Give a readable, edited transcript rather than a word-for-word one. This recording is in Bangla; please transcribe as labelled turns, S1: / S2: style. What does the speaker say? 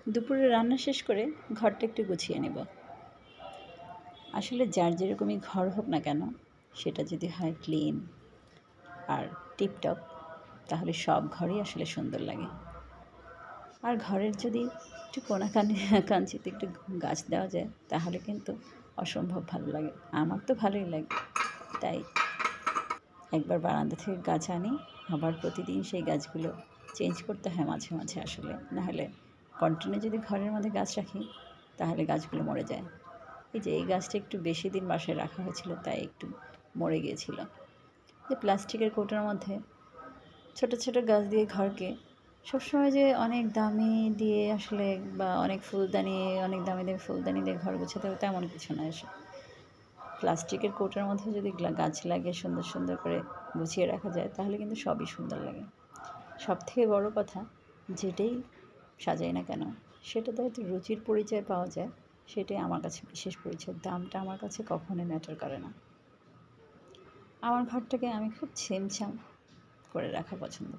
S1: দুপুরে রান্না শেষ করে ঘরটা একটু গুছিয়ে নেব। আসলে যার যেরকমই ঘর হোক না কেন, সেটা যদি হয় ক্লিন আর টিপটপ, তাহলে সব ঘরই আসলে সুন্দর লাগে। আর ঘরের যদি একটু কাঞ্চিতে একটু গাছ দেওয়া যায়, তাহলে কিন্তু অসম্ভব ভালো লাগে। আমার তো ভালোই লাগে। তাই একবার বারান্দা থেকে গাছ আনি, আবার প্রতিদিন সেই গাছগুলো চেঞ্জ করতে হয় মাঝে মাঝে আসলে। নাহলে কন্টিনিউ যদি ঘরের মধ্যে গাছ রাখি, তাহলে গাছগুলো মরে যায়। এই যে এই গাছটা একটু বেশি দিন বাসায় রাখা হয়েছিল, তাই একটু মরে গিয়েছিল। যে প্লাস্টিকের কৌটোর মধ্যে ছোট ছোট গাছ দিয়ে ঘরকে সবসময় যে অনেক দামি দিয়ে আসলে, বা অনেক ফুলদানি, অনেক দামি দামি ফুলদানি দিয়ে ঘর গোছাতে হবে তেমন কিছু না। এসে প্লাস্টিকের কৌটোর মধ্যে যদি গাছ লাগিয়ে সুন্দর সুন্দর করে গুছিয়ে রাখা যায়, তাহলে কিন্তু সবই সুন্দর লাগে। সবথেকে বড় কথা, যেটাই সাজাই না কেন, সেটাতে হয়তো রুচির পরিচয় পাওয়া যায়, সেটাই আমার কাছে বিশেষ পরিচয়। দামটা আমার কাছে কখনোই ম্যাটার করে না। আমার ঘরটাকে আমি খুব ছিমছাম করে রাখা পছন্দ করি।